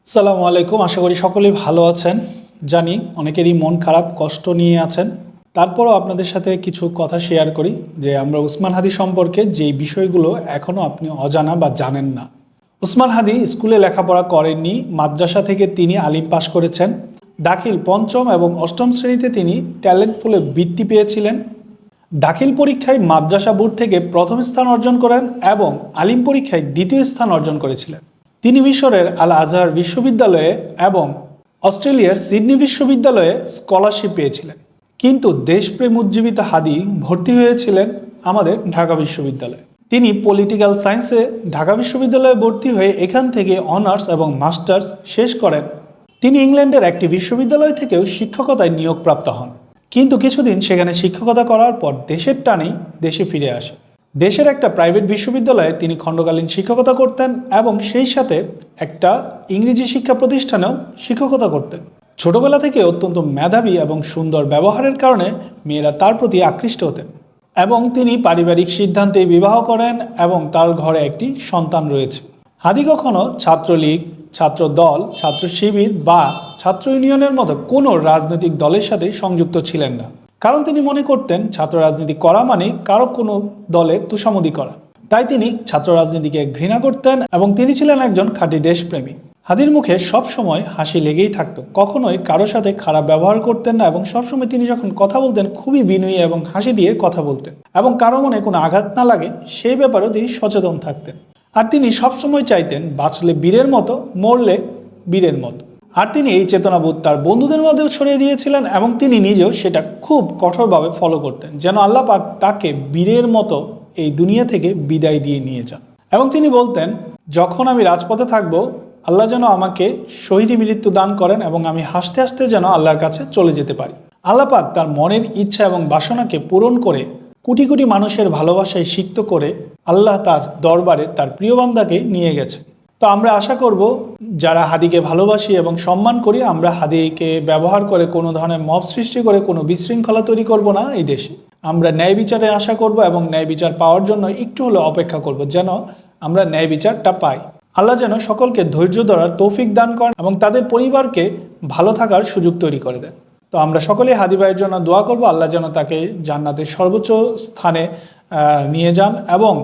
আসসালামু আলাইকুম। আশা করি সকলেই ভালো আছেন। জানি অনেকেরই মন খারাপ, কষ্ট নিয়ে আছেন। তারপরও আপনাদের সাথে কিছু কথা শেয়ার করি যে আমরা উসমান হাদি সম্পর্কে যেই বিষয়গুলো এখনও আপনি অজানা বা জানেন না। উসমান হাদি স্কুলে লেখাপড়া করেননি, মাদ্রাসা থেকে তিনি আলিম পাশ করেছেন। দাখিল পঞ্চম এবং অষ্টম শ্রেণীতে তিনি ট্যালেন্ট ফুলে বৃত্তি পেয়েছিলেন। দাখিল পরীক্ষায় মাদ্রাসা বোর্ড থেকে প্রথম স্থান অর্জন করেন এবং আলিম পরীক্ষায় দ্বিতীয় স্থান অর্জন করেছিলেন। তিনি মিশরের আল আজহার বিশ্ববিদ্যালয়ে এবং অস্ট্রেলিয়ার সিডনি বিশ্ববিদ্যালয়ে স্কলারশিপ পেয়েছিলেন। কিন্তু দেশপ্রেম উজ্জীবিত হাদি ভর্তি হয়েছিলেন আমাদের ঢাকা বিশ্ববিদ্যালয়ে। তিনি পলিটিক্যাল সায়েন্সে ঢাকা বিশ্ববিদ্যালয়ে ভর্তি হয়ে এখান থেকে অনার্স এবং মাস্টার্স শেষ করেন। তিনি ইংল্যান্ডের একটি বিশ্ববিদ্যালয় থেকেও শিক্ষকতায় নিয়োগপ্রাপ্ত হন, কিন্তু কিছুদিন সেখানে শিক্ষকতা করার পর দেশের টানেই দেশে ফিরে আসে। দেশের একটা প্রাইভেট বিশ্ববিদ্যালয়ে তিনি খণ্ডকালীন শিক্ষকতা করতেন এবং সেই সাথে একটা ইংরেজি শিক্ষা প্রতিষ্ঠানেও শিক্ষকতা করতেন। ছোটবেলা থেকে অত্যন্ত মেধাবী এবং সুন্দর ব্যবহারের কারণে মেয়েরা তার প্রতি আকৃষ্ট হতেন এবং তিনি পারিবারিক সিদ্ধান্তে বিবাহ করেন এবং তার ঘরে একটি সন্তান রয়েছে। হাদি কখনো ছাত্রলীগ, ছাত্র দল, ছাত্র শিবির বা ছাত্র ইউনিয়নের মতো কোনো রাজনৈতিক দলের সাথে সংযুক্ত ছিলেন না, কারণ তিনি মনে করতেন ছাত্র রাজনীতি করা মানে কারো কোনো দলের তুষামোদী করা। তাই তিনি ছাত্র রাজনীতিকে ঘৃণা করতেন এবং তিনি ছিলেন একজন খাঁটি দেশপ্রেমী। হাদির মুখে সবসময় হাসি লেগেই থাকতো, কখনোই কারোর সাথে খারাপ ব্যবহার করতেন না এবং সবসময় তিনি যখন কথা বলতেন খুবই বিনয়ী এবং হাসি দিয়ে কথা বলতেন এবং কারো মনে কোনো আঘাত না লাগে সেই ব্যাপারেও তিনি সচেতন থাকতেন। আর তিনি সবসময় চাইতেন বাঁচলে বীরের মতো, মরলে বীরের মতো। আর তিনি এই চেতনাবোধ তার বন্ধুদের মধ্যেও ছড়িয়ে দিয়েছিলেন এবং তিনি নিজেও সেটা খুব কঠোরভাবে ফলো করতেন, যেন আল্লাহ পাক তাকে বীরের মতো এই দুনিয়া থেকে বিদায় দিয়ে নিয়ে যান। এবং তিনি বলতেন, যখন আমি রাজপথে থাকবো আল্লাহ যেন আমাকে শহীদি মৃত্যু দান করেন এবং আমি হাসতে হাসতে যেন আল্লাহর কাছে চলে যেতে পারি। আল্লাহ পাক তার মনের ইচ্ছা এবং বাসনাকে পূরণ করে কোটি কোটি মানুষের ভালোবাসায় সিক্ত করে আল্লাহ তার দরবারে তার প্রিয় বান্দাকে নিয়ে গেছে। তো আমরা আশা করব যারা হাদিকে ভালোবাসি এবং সম্মান করি, আমরা হাদিকে ব্যবহার করে কোনো ধরনের মব সৃষ্টি করে কোনো বিশৃঙ্খলা তৈরি করব না এই দেশে। আমরা ন্যায় বিচারে আশা করব এবং ন্যায় বিচার পাওয়ার জন্য একটু হলেও অপেক্ষা করব, যেন আমরা ন্যায় বিচারটা পাই। আল্লাহ যেন সকলকে ধৈর্য ধরার তৌফিক দান করেন এবং তাদের পরিবারকে ভালো থাকার সুযোগ তৈরি করে দেন। তো আমরা সকলেই হাদি ভাইয়ের জন্য দোয়া করব, আল্লাহ যেন তাকে জান্নাতের সর্বোচ্চ স্থানে নিয়ে যান এবং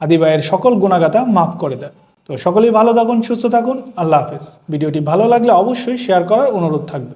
হাদি ভাইয়ের সকল গুনাহগাতা মাফ করে দেন। তো সকলেই ভালো থাকুন, সুস্থ থাকুন। আল্লাহ হাফেজ। ভিডিওটি ভালো লাগলে অবশ্যই শেয়ার করার অনুরোধ থাকবে।